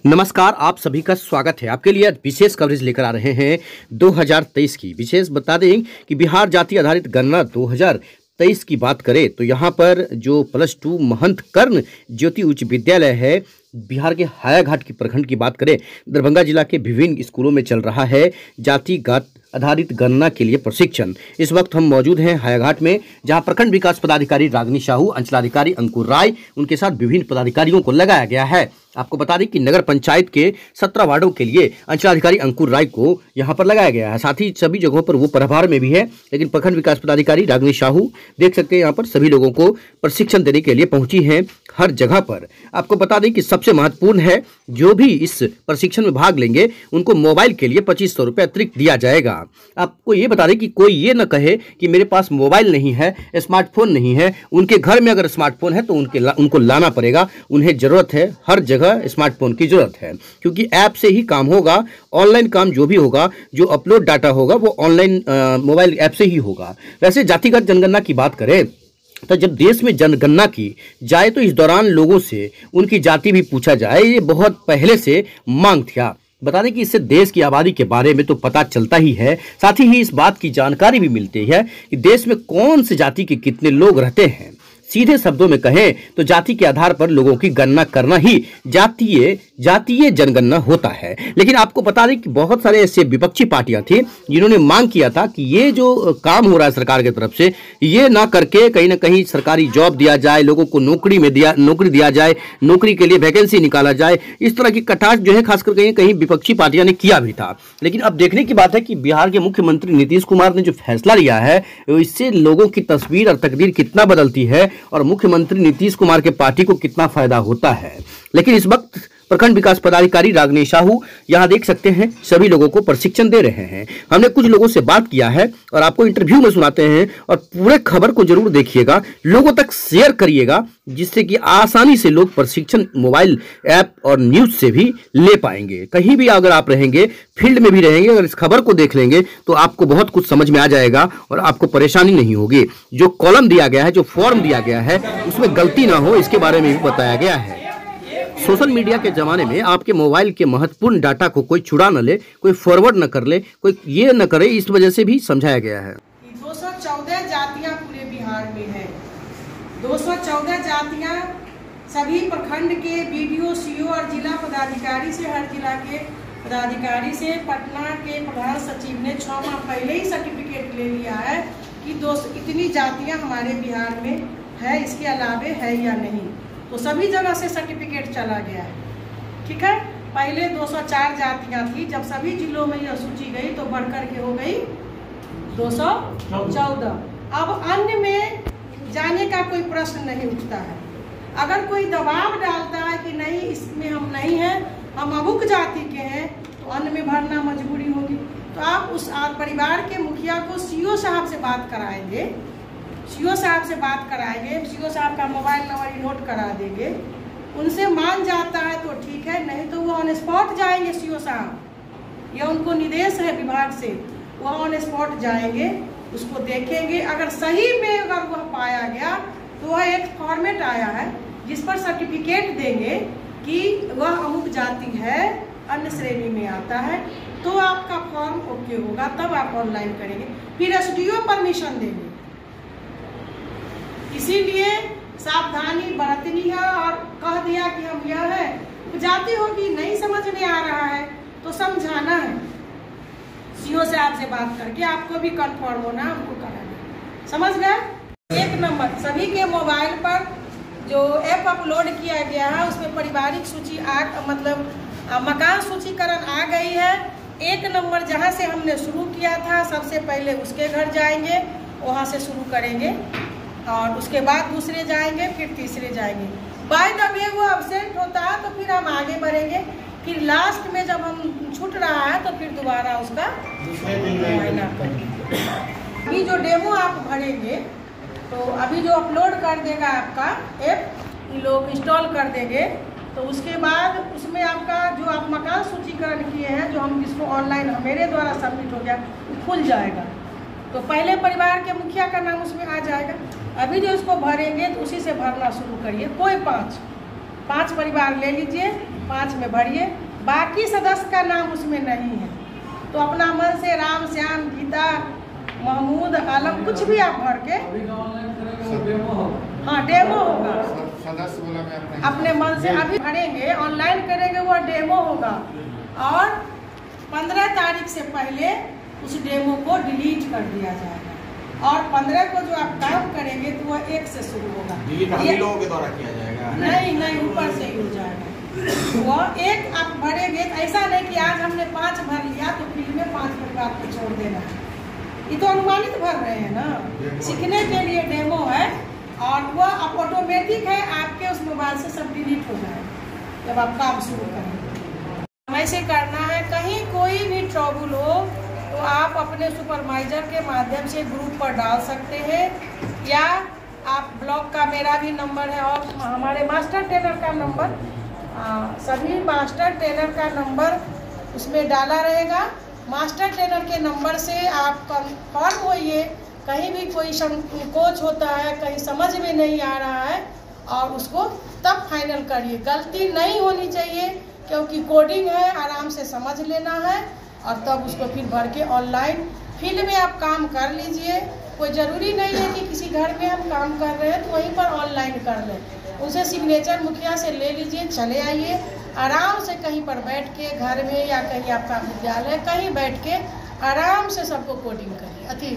नमस्कार, आप सभी का स्वागत है। आपके लिए विशेष कवरेज लेकर आ रहे हैं 2023 की। विशेष बता दें कि बिहार जाति आधारित गणना 2023 की बात करें तो यहाँ पर जो +2 महंत कर्ण ज्योति उच्च विद्यालय है बिहार के हायाघाट की प्रखंड की बात करें, दरभंगा जिला के विभिन्न स्कूलों में चल रहा है जातिगत आधारित गणना के लिए प्रशिक्षण। इस वक्त हम मौजूद हैं हायाघाट में, जहां प्रखंड विकास पदाधिकारी रागिनी साहू, अंचलाधिकारी अंकुर राय, उनके साथ विभिन्न पदाधिकारियों को लगाया गया है। आपको बता दें कि नगर पंचायत के 17 वार्डों के लिए अंचलाधिकारी अंकुर राय को यहां पर लगाया गया है। साथ ही सभी जगहों पर वो प्रभार में भी है, लेकिन प्रखंड विकास पदाधिकारी रागिनी साहू देख सकते हैं यहाँ पर सभी लोगों को प्रशिक्षण देने के लिए पहुंची हैं हर जगह पर। आपको बता दें कि सबसे महत्वपूर्ण है, जो भी इस प्रशिक्षण में भाग लेंगे उनको मोबाइल के लिए 2500 रुपये अतिरिक्त दिया जाएगा। आपको ये बता दें कि कोई ये न कहे कि मेरे पास मोबाइल नहीं है, स्मार्टफोन नहीं है। उनके घर में अगर स्मार्टफोन है तो उनको लाना पड़ेगा। उन्हें जरूरत है, हर जगह स्मार्टफोन की जरूरत है, क्योंकि ऐप से ही काम होगा। ऑनलाइन काम जो भी होगा, जो अपलोड डाटा होगा वो ऑनलाइन मोबाइल ऐप से ही होगा। वैसे जातिगत जनगणना की बात करें तो जब देश में जनगणना की जाए तो इस दौरान लोगों से उनकी जाति भी पूछा जाए, ये बहुत पहले से मांग थी। बता दें कि इससे देश की आबादी के बारे में तो पता चलता ही है, साथ ही इस बात की जानकारी भी मिलती है कि देश में कौन से जाति के कितने लोग रहते हैं। सीधे शब्दों में कहें तो जाति के आधार पर लोगों की गणना करना ही जातीय जनगणना होता है। लेकिन आपको बता दें कि बहुत सारे ऐसे विपक्षी पार्टियां थी जिन्होंने मांग किया था कि ये जो काम हो रहा है सरकार की तरफ से, ये ना करके कहीं ना कहीं सरकारी जॉब दिया जाए, लोगों को नौकरी दिया जाए, नौकरी के लिए वैकेंसी निकाला जाए। इस तरह की कटाक्ष जो है खासकर कहीं विपक्षी पार्टियां ने किया भी था। लेकिन अब देखने की बात है कि बिहार के मुख्यमंत्री नीतीश कुमार ने जो फैसला लिया है, इससे लोगों की तस्वीर और तकदीर कितना बदलती है और मुख्यमंत्री नीतीश कुमार के पार्टी को कितना फायदा होता है। लेकिन इस वक्त प्रखंड विकास पदाधिकारी रागिनी साहू यहां देख सकते हैं सभी लोगों को प्रशिक्षण दे रहे हैं। हमने कुछ लोगों से बात किया है और आपको इंटरव्यू में सुनाते हैं, और पूरे खबर को जरूर देखिएगा, लोगों तक शेयर करिएगा, जिससे कि आसानी से लोग प्रशिक्षण मोबाइल ऐप और न्यूज से भी ले पाएंगे। कहीं भी अगर आप रहेंगे, फील्ड में भी रहेंगे, अगर इस खबर को देख लेंगे तो आपको बहुत कुछ समझ में आ जाएगा और आपको परेशानी नहीं होगी। जो कॉलम दिया गया है, जो फॉर्म दिया गया है, उसमें गलती ना हो इसके बारे में भी बताया गया है। सोशल मीडिया के जमाने में आपके मोबाइल के महत्वपूर्ण डाटा को कोई चुरा न ले, कोई फॉरवर्ड न कर ले, कोई ये न करे, इस वजह से भी समझाया गया है। 214 जातियां पूरे बिहार में है। 214 जातियां सभी प्रखंड के बीडीओ, सीओ और जिला पदाधिकारी से, हर जिला के पदाधिकारी से, पटना के प्रधान सचिव ने 6 माह पहले ही सर्टिफिकेट ले लिया है कि इतनी जातियां हमारे बिहार में है, इसके अलावे है या नहीं। तो सभी जगह से सर्टिफिकेट चला गया है। ठीक है, पहले 204 जातियां थी, जब सभी जिलों में यह सूची गई तो बढ़कर के हो गई 214। अब अन्य में जाने का कोई प्रश्न नहीं उठता है। अगर कोई दबाव डालता है कि नहीं इसमें हम नहीं हैं, हम अमुक जाति के हैं, तो अन्य में भरना मजबूरी होगी। तो आप उस परिवार के मुखिया को सीओ साहब से बात कराएंगे, सीओ साहब से बात कराएंगे, सीओ साहब का मोबाइल नंबर नोट करा देंगे। उनसे मान जाता है तो ठीक है, नहीं तो वो ऑन स्पॉट जाएंगे। सीओ साहब या उनको निर्देश है विभाग से, वो ऑन स्पॉट जाएंगे, उसको देखेंगे। अगर सही में अगर वह पाया गया तो वह एक फॉर्मेट आया है जिस पर सर्टिफिकेट देंगे कि वह अमुक जाति है, अन्य श्रेणी में आता है, तो आपका फॉर्म ओके होगा, तब आप ऑनलाइन करेंगे। फिर एसडीओ परमिशन देंगे। इसीलिए सावधानी बरतनी है। और कह दिया कि हम यह है, जाति होगी नहीं समझ में आ रहा है तो समझाना है, सीओ से आपसे बात करके आपको भी कंफर्म होना, हमको कराना। समझ गए? 1 नंबर, सभी के मोबाइल पर जो ऐप अपलोड किया गया है उसमें पारिवारिक सूची मकान सूचीकरण आ गई है। 1 नंबर जहां से हमने शुरू किया था, सबसे पहले उसके घर जाएंगे, वहां से शुरू करेंगे, और उसके बाद दूसरे जाएंगे, फिर तीसरे जाएंगे। बाय द वे वो अब्सेंट होता है तो फिर हम आगे बढ़ेंगे। फिर लास्ट में जब हम छूट रहा है तो फिर दोबारा उसका मुआयना करेंगे। अभी जो डेमो आप भरेंगे, तो अभी जो अपलोड कर देगा आपका ऐप, ये लोग इंस्टॉल कर देंगे, तो उसके बाद उसमें आपका जो आप मकान सूचीकरण किए हैं, जो हम जिसको ऑनलाइन मेरे द्वारा सबमिट हो गया, वो खुल जाएगा। तो पहले परिवार के मुखिया का नाम उसमें आ जाएगा। अभी जो इसको भरेंगे तो उसी से भरना शुरू करिए। कोई 5 परिवार ले लीजिए, 5 में भरिए, बाकी सदस्य का नाम उसमें नहीं है तो अपना मन से राम, श्याम, गीता, महमूद, आलम कुछ भी आप भर के, हाँ डेमो होगा, सदस्य बोला मैं अपने मन से अभी भरेंगे, ऑनलाइन करेंगे, वो डेमो होगा और 15 तारीख से पहले उस डेमो को डिलीट कर दिया जाएगा और 15 को जो आप काम करेंगे तो वह 1 से शुरू होगा। ये लोगों के द्वारा किया जाएगा? नहीं, ऊपर से ही हो जाएगा। वह 1 आप भरेंगे, ऐसा नहीं कि आज हमने 5 भर लिया तो फिर में 5 परिवार को छोड़ देना है, ये तो अनुमानित भर रहे हैं ना, सीखने के लिए डेमो है और वह अब ऑटोमेटिक है, आपके उस मोबाइल से सब डिलीट हो जाएगा जब आप काम शुरू करेंगे। ऐसे करना है, कहीं कोई भी ट्रबल हो तो आप अपने सुपरवाइजर के माध्यम से ग्रुप पर डाल सकते हैं या आप ब्लॉक का मेरा भी नंबर है और हमारे मास्टर ट्रेनर का नंबर, सभी मास्टर ट्रेनर का नंबर उसमें डाला रहेगा। मास्टर ट्रेनर के नंबर से आप कन्फर्म होइए, कहीं भी कोई संकोच होता है, कहीं समझ में नहीं आ रहा है और उसको तब फाइनल करिए। गलती नहीं होनी चाहिए क्योंकि कोडिंग है, आराम से समझ लेना है और तब उसको फिर भर के ऑनलाइन फील्ड में आप काम कर लीजिए। कोई ज़रूरी नहीं है कि किसी घर में हम काम कर रहे हैं तो वहीं पर ऑनलाइन कर लें, उसे सिग्नेचर मुखिया से ले लीजिए, चले आइए आराम से कहीं पर बैठ के, घर में या कहीं आपका विद्यालय कहीं बैठ के आराम से सबको कोडिंग करिए,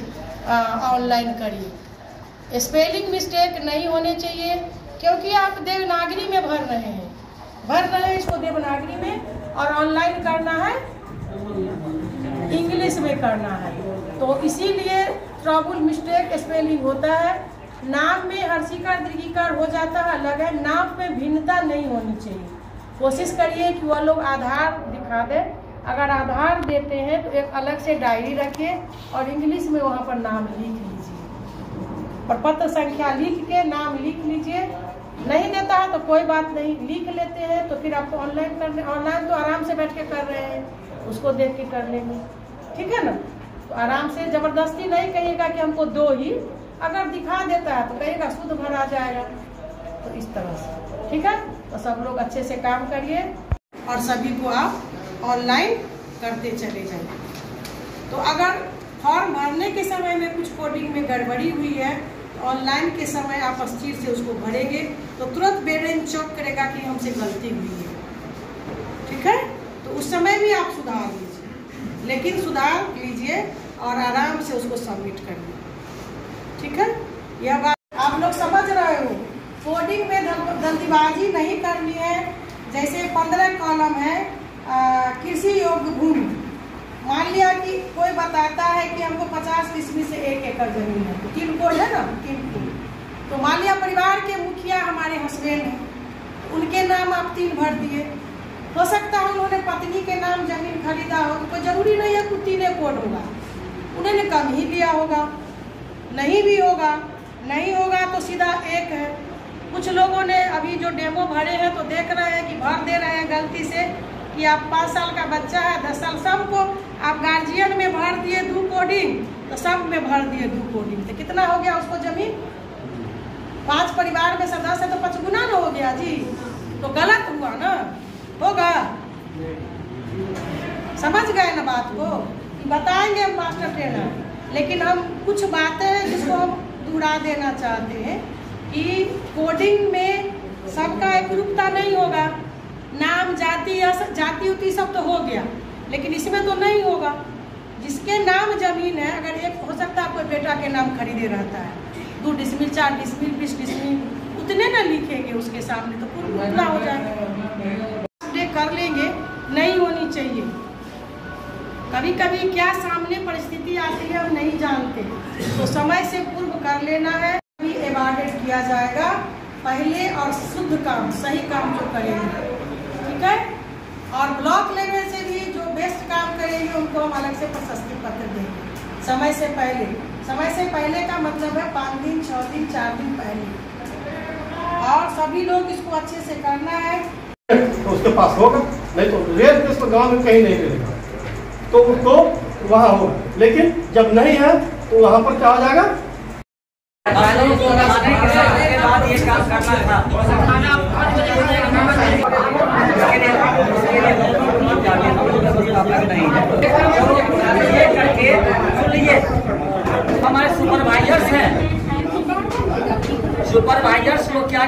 ऑनलाइन करिए। स्पेलिंग मिस्टेक नहीं होने चाहिए क्योंकि आप देवनागरी में भर रहे हैं इसको देवनागरी में और ऑनलाइन करना है इंग्लिश में करना है, तो इसीलिए ट्रबल मिस्टेक स्पेलिंग होता है। नाम में हर्षिकार दीर्घिकार हो जाता है, अलग है, नाम में भिन्नता नहीं होनी चाहिए। कोशिश करिए कि वह लोग आधार दिखा दें, अगर आधार देते हैं तो एक अलग से डायरी रखिए और इंग्लिश में वहाँ पर नाम लिख लीजिए और पत्र संख्या लिख के नाम लिख लीजिए। नहीं देता है तो कोई बात नहीं, लिख लेते हैं तो फिर आपको ऑनलाइन करने, ऑनलाइन तो आराम से बैठ के कर रहे हैं, उसको देख के कर लेंगे, ठीक है ना। तो आराम से, जबरदस्ती नहीं कहिएगा कि हमको 2 ही, अगर दिखा देता है तो कहिएगा शुद्ध भर आ जाएगा, तो इस तरह से, ठीक है। तो सब लोग अच्छे से काम करिए और सभी को आप ऑनलाइन करते चले जाइए। तो अगर फॉर्म भरने के समय में कुछ कोडिंग में गड़बड़ी हुई है तो ऑनलाइन के समय आप स्थिर से उसको भरेंगे तो तुरंत ब्रेन चेक करेगा कि हमसे गलती हुई है, ठीक है। तो उस समय भी आप सुधार लीजिए, लेकिन सुधार लीजिए और आराम से उसको सबमिट करिए, ठीक है। यह बात आप लोग समझ रहे हो। कोडिंग में जल्दीबाजी नहीं करनी है। जैसे 15 कॉलम है कृषि योग्य भूमि, मान लिया कि कोई बताता है कि हमको 50 डिसमिल से 1 एकड़ जमीन है, तो 3 कोड है ना, 3 कोड। तो मान लिया परिवार के मुखिया हमारे हस्बैंड हैं, उनके नाम आप 3 भर दिए। हो सकता है उन्होंने पत्नी के नाम जमीन खरीदा हो, तो जरूरी नहीं है कि 3 कोड होगा, उन्होंने कम ही लिया होगा, नहीं भी होगा, नहीं होगा तो सीधा 1 है। कुछ लोगों ने अभी जो डेमो भरे हैं तो देख रहे हैं कि भर दे रहे हैं गलती से कि आप 5 साल का बच्चा है, 10 साल, सबको आप गार्जियन में भर दिए 2 कोडिंग, तो सब में भर दिए 2 कोडिंग, तो कितना हो गया उसको जमीन? 5 परिवार में सदस्य है तो 5 गुना ना हो गया जी, तो गलत हुआ ना, होगा। समझ गए ना बात को, बताएंगे मास्टर ट्रेनर, लेकिन हम कुछ बातें हैं जिसको हम दोहरा देना चाहते हैं कि कोडिंग में सबका एकरूपता नहीं होगा, नाम जाति उति सब तो हो गया, लेकिन इसमें तो नहीं होगा। जिसके नाम जमीन है, अगर एक हो सकता है कोई बेटा के नाम खरीदे रहता है, 2 डिसमिल 4 डिसमिल 20 डिसमिल, उतने ना लिखेंगे उसके सामने तो पूरा उतना हो जाएगा, कर लेंगे, नहीं होनी चाहिए। कभी कभी क्या सामने परिस्थिति आती है हम नहीं जानते, तो समय से पूर्व कर लेना है, भी एवार्डेड किया जाएगा पहले और शुद्ध काम, सही काम जो करेंगे, ठीक है। और ब्लॉक लेवल से भी जो बेस्ट काम करेंगे उनको हम अलग से प्रशस्ति पत्र देंगे समय से पहले। समय से पहले का मतलब है 5 दिन 6 दिन 4 दिन पहले, और सभी लोग इसको अच्छे से करना है। तो उसके पास होगा, नहीं तो रेयर केस में गाँव में कहीं नहीं मिलेगा, तो उसको वहाँ होगा। लेकिन जब नहीं है तो वहाँ पर क्या हो जाएगा, ये काम करना था।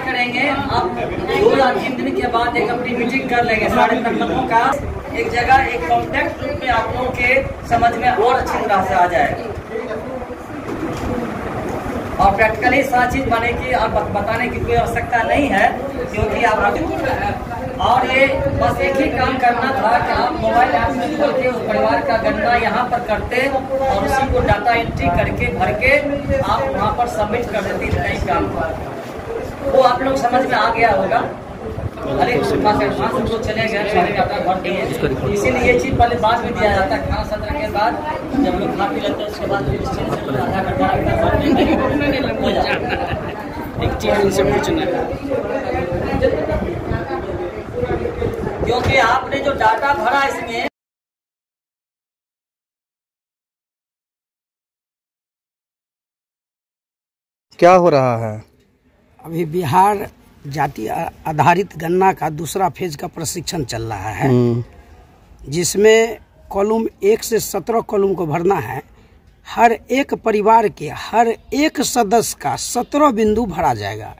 करेंगे, आप 2 या 3 दिन के बाद एक अपनी मीटिंग कर लेंगे सारे प्रखंडों का एक जगह, एक कॉन्टेक्ट रूप में आप लोगों के समझ में और अच्छी तरह से आ जाएगा और प्रैक्टिकली सारी चीज बनेगी। आप बताने की कोई आवश्यकता नहीं है क्योंकि आप और ये बस एक ही काम करना था कि आप मोबाइल ऐप में खोल के उस परिवार का गणना यहाँ पर करते और उसी को डाटा एंट्री करके भर के आप वहाँ पर सबमिट कर देते नए काम को। वो आप लोग समझ में आ गया होगा। अरे तो चले गए सारे डाटा भर दिए, इसीलिए ये चीज पहले बाद में दिया जाता है खाना सत्र के बाद, जब लोग खा पी लेते हैं उसके बाद आधा घंटा हो जाता है। एक चीज उनसे पूछना क्योंकि आपने जो डाटा भरा इसमें क्या हो रहा है? अभी बिहार जाति आधारित गणना का दूसरा फेज का प्रशिक्षण चल रहा है, जिसमें कॉलम 1 से 17 कॉलम को भरना है। हर एक परिवार के हर एक सदस्य का 17 बिंदु भरा जाएगा।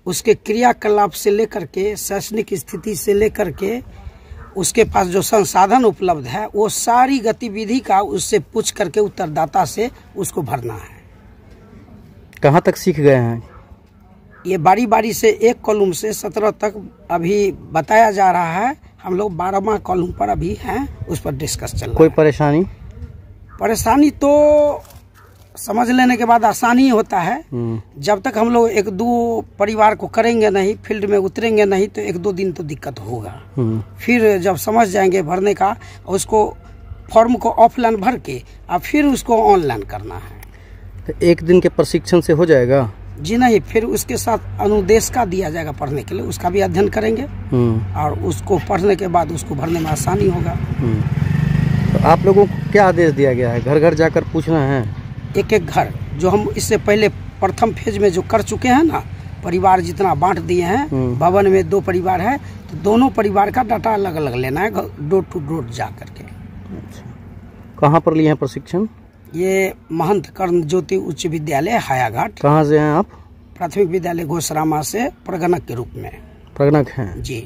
उसके क्रियाकलाप से लेकर के शैक्षणिक स्थिति से लेकर के उसके पास जो संसाधन उपलब्ध है वो सारी गतिविधि का उससे पूछ करके उत्तरदाता से उसको भरना है। कहाँ तक सीख गए हैं? ये बारी बारी से एक कॉलम से 17 तक अभी बताया जा रहा है। हम लोग 12वां कॉलम पर अभी हैं, उस पर डिस्कस चल रहा है। कोई परेशानी? परेशानी तो समझ लेने के बाद आसानी ही होता है। जब तक हम लोग 1-2 परिवार को करेंगे नहीं, फील्ड में उतरेंगे नहीं, तो 1-2 दिन तो दिक्कत होगा। फिर जब समझ जाएंगे भरने का, उसको फॉर्म को ऑफलाइन भर के और फिर उसको ऑनलाइन करना है। तो 1 दिन के प्रशिक्षण से हो जाएगा? जी नहीं, फिर उसके साथ अनुदेश का दिया जाएगा पढ़ने के लिए, उसका भी अध्ययन करेंगे और उसको पढ़ने के बाद उसको भरने में आसानी होगा। तो आप लोगों को क्या आदेश दिया गया है? घर घर जाकर पूछना है? एक एक घर, जो हम इससे पहले प्रथम फेज में जो कर चुके हैं ना, परिवार जितना बांट दिए हैं, भवन में 2 परिवार है तो दोनों परिवार का डाटा अलग अलग लेना है, डोर टू डोर जा करके। अच्छा, कहाँ पर लिए हैं प्रशिक्षण? ये महंत कर्ण ज्योति उच्च विद्यालय हायाघाट। कहाँ से हैं आप? प्राथमिक विद्यालय घोषरामा से प्रगणक के रूप में। प्रगणक हैं जी।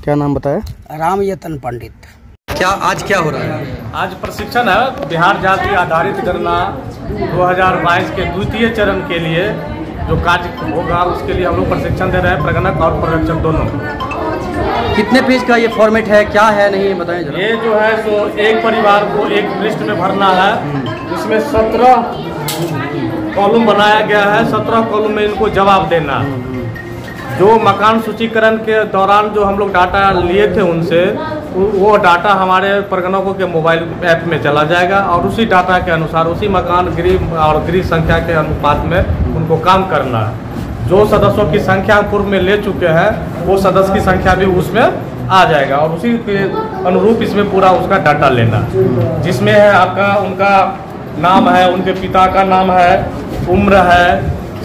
क्या नाम बताया? रामयतन पंडित। क्या आज क्या हो रहा है? आज प्रशिक्षण है बिहार जाति आधारित गणना 2022 के द्वितीय चरण के लिए जो कार्य होगा उसके लिए हम लोग प्रशिक्षण दे रहे हैं, प्रगणक और पर्यवेक्षक दोनों। कितने पेज का ये फॉर्मेट है, क्या है, नहीं बताएं जरा। ये जो है सो एक परिवार को एक लिस्ट में भरना है, जिसमें 17 कॉलम बनाया गया है। 17 कॉलम में इनको जवाब देना। जो मकान सूचीकरण के दौरान जो हम लोग डाटा लिए थे उनसे, वो डाटा हमारे प्रगणकों के मोबाइल ऐप में चला जाएगा और उसी डाटा के अनुसार उसी मकान गृह और गृह संख्या के अनुपात में उनको काम करना है। जो सदस्यों की संख्या पूर्व में ले चुके हैं वो सदस्य की संख्या भी उसमें आ जाएगा और उसी के अनुरूप इसमें पूरा उसका डाटा लेना, जिसमें है आपका उनका नाम है, उनके पिता का नाम है, उम्र है,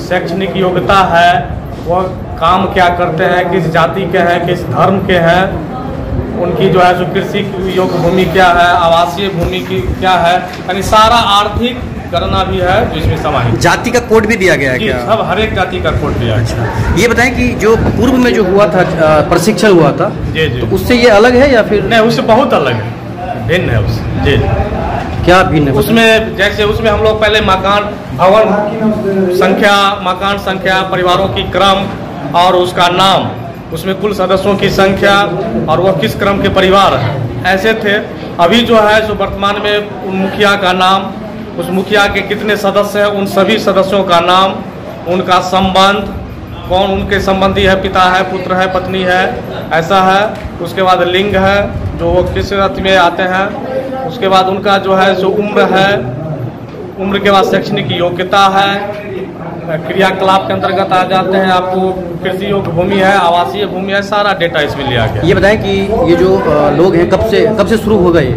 शैक्षणिक योग्यता है, वह काम क्या करते हैं, किस जाति के हैं, किस धर्म के हैं, उनकी जो है जो कृषि योग्य भूमि क्या है, आवासीय भूमि की क्या है, यानी सारा आर्थिक गणना भी है जो इसमें समाहित। जाति का कोड भी दिया गया है क्या? सब हर एक जाति का कोड दिया है। ये बताएं कि जो पूर्व में जो हुआ था प्रशिक्षण हुआ था, जी जी, तो उससे ये अलग है या फिर नहीं? उससे बहुत अलग है, भिन्न है उससे। जी, क्या भिन्न है उसमें? जैसे उसमें हम लोग पहले मकान भवन संख्या, मकान संख्या, परिवारों की क्रम और उसका नाम, उसमें कुल सदस्यों की संख्या और वह किस क्रम के परिवार है, ऐसे थे। अभी जो है सो वर्तमान में उन मुखिया का नाम, उस मुखिया के कितने सदस्य हैं, उन सभी सदस्यों का नाम, उनका संबंध, कौन उनके संबंधी है, पिता है, पुत्र है, पत्नी है, ऐसा है। उसके बाद लिंग है, जो वो किस जाति में आते हैं। उसके बाद उनका जो है सो उम्र है, उम्र के बाद शैक्षणिक योग्यता है, क्रियाकलाप के अंतर्गत आ जाते हैं। आपको कृषि योग्य भूमि है, आवासीय भूमि है, सारा डेटा इसमें लिया गया। ये बताएं कि ये जो लोग हैं कब से शुरू होगा ये?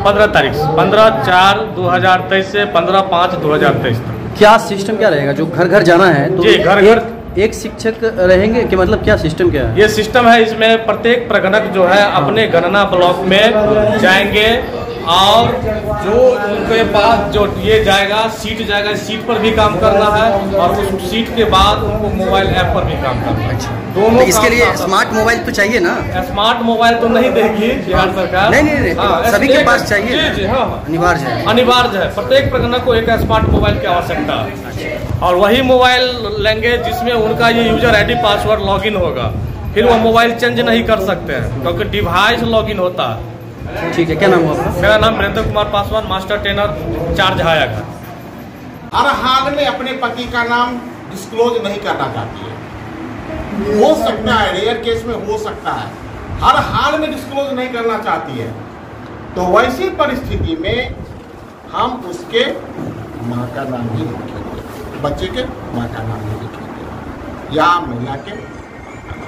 15 तारीख से, 15/4/2023 से 15/5/2023 तक। क्या सिस्टम क्या रहेगा? जो घर घर जाना है तो जी, घर घर एक शिक्षक रहेंगे कि मतलब क्या सिस्टम क्या है? ये सिस्टम है, इसमें प्रत्येक प्रगणक जो है अपने गणना ब्लॉक में जाएंगे, और जो उनके पास जो ये जाएगा सीट पर भी काम करना है और उस सीट के बाद उनको मोबाइल ऐप पर भी काम करना है। दोनों तो इसके लिए स्मार्ट मोबाइल तो चाहिए ना? स्मार्ट मोबाइल तो नहीं देगी बिहार सरकार। नहीं, सभी के पास चाहिए। जी हाँ, अनिवार्य है। प्रत्येक प्रखंड को एक स्मार्ट मोबाइल की आवश्यकता है और वही मोबाइल लेंगे जिसमें उनका ये यूजर आईडी पासवर्ड लॉगिन होगा। फिर वो मोबाइल चेंज नहीं कर सकते हैं क्योंकि डिवाइस लॉगिन होता है। ठीक है, क्या नाम हुआ आपका? मेरा नाम Virendra Kumar Paswan, master trainer, charge हाया का। हर हाल में अपने पति का नाम डिस्क्लोज नहीं करना चाहती है। हो सकता है, रेयर केस में हो सकता है, हर हाल में डिस्क्लोज नहीं करना चाहती है। तो वैसी परिस्थिति में हम उसके माँ का नाम भी लिखेंगे, बच्चे के माँ का नाम भी लिखेंगे, या महिला के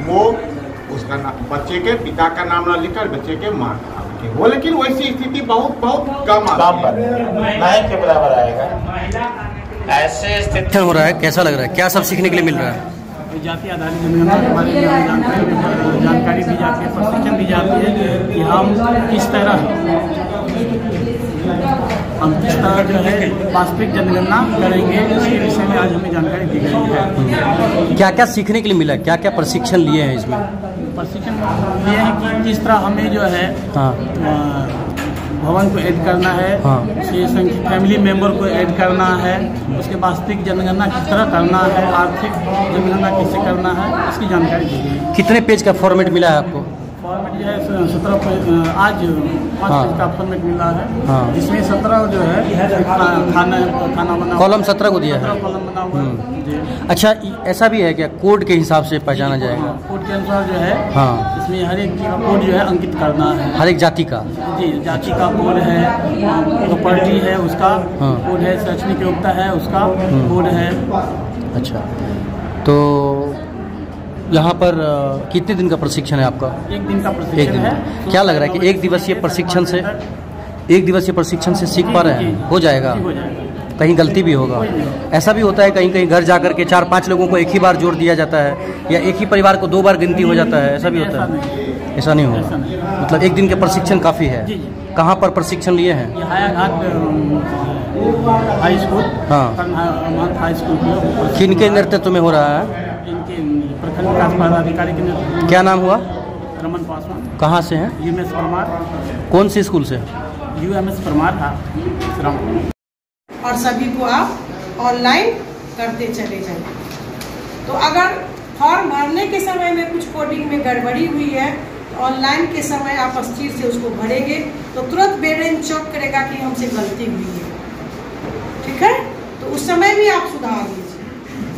वो उसका नाम, बच्चे के पिता का नाम ना लिखकर बच्चे के माँ का नाम लिखे वो। लेकिन वैसी स्थिति बहुत कम के बराबर आएगा। ऐसे स्थिति हो रहा है, कैसा लग रहा है, क्या सब सीखने के लिए मिल रहा है? जाति आधारित जनगणना के बारे में जानकारी दी जाती है, प्रशिक्षण दी जाती है कि हम किस तरह जो है वास्तविक जनगणना करेंगे, इसके विषय में आज हमें जानकारी दी गई है। क्या क्या सीखने के लिए मिला, क्या क्या प्रशिक्षण लिए हैं इसमें? प्रशिक्षण ये है कि किस तरह हमें जो है भवन को ऐड करना है, फैमिली मेंबर को ऐड करना है, उसके वास्तविक जनगणना किस तरह करना है, आर्थिक जनगणना कैसे करना है, इसकी जानकारी दी गई। कितने पेज का फॉर्मेट मिला है आपको? फॉर्मेट जो है 17 आज 5 पेज का फॉर्मेट मिला है, जिसमें 17 जो है खाना बना, कॉलम 17 को दिया है। कॉलम बना हुआ है। अच्छा, ऐसा भी है क्या कोड के हिसाब से पहचाना जाएगा? कोड के अनुसार जो है इसमें हर एक का कोड जो है अंकित करना है, हर एक जाति का। जी, जाति का कोड है, प्रॉपर्टी है उसका कोड है, शैक्षणिक योग्यता है उसका कोड है। अच्छा, तो यहाँ पर कितने दिन का प्रशिक्षण है आपका? 1 दिन का प्रशिक्षण है। क्या लग रहा है कि एक दिवसीय प्रशिक्षण से सीख पा रहे हैं? हो जाएगा? कहीं गलती भी होगा? ऐसा भी होता है कहीं कहीं घर जाकर के 4-5 लोगों को एक ही बार जोड़ दिया जाता है, या एक ही परिवार को 2 बार गिनती हो जाता है, ऐसा भी होता है? ऐसा नहीं होगा, मतलब 1 दिन के प्रशिक्षण काफ़ी है। कहाँ पर प्रशिक्षण लिए हैं? High school. High school. किनके नेतृत्व में हो रहा है? प्रखंड विकास पदाधिकारी के नेतृत्व। क्या नाम हुआ? रमन पासवान। कहाँ से हैं? UMS परमार। कौन सी स्कूल से? UMS परमार था। और सभी को आप ऑनलाइन करते चले जाइए। तो अगर फॉर्म भरने के समय में कुछ कोडिंग में गड़बड़ी हुई है, ऑनलाइन के समय आप स्थिर से उसको भरेंगे तो तुरंत ब्रेन चेक करेगा कि हमसे गलती हुई है। ठीक है, तो उस समय भी आप सुधार लीजिए,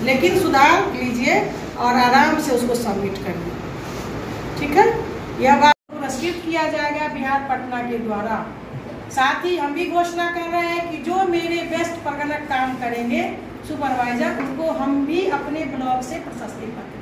लेकिन सुधार लीजिए और आराम से उसको सबमिट करिए। ठीक है, यह बात पुरस्कृत किया जाएगा बिहार पटना के द्वारा। साथ ही हम भी घोषणा कर रहे हैं कि जो मेरे बेस्ट प्रगणक काम करेंगे सुपरवाइजर, उनको हम भी अपने ब्लॉक से प्रशस्ति पत्र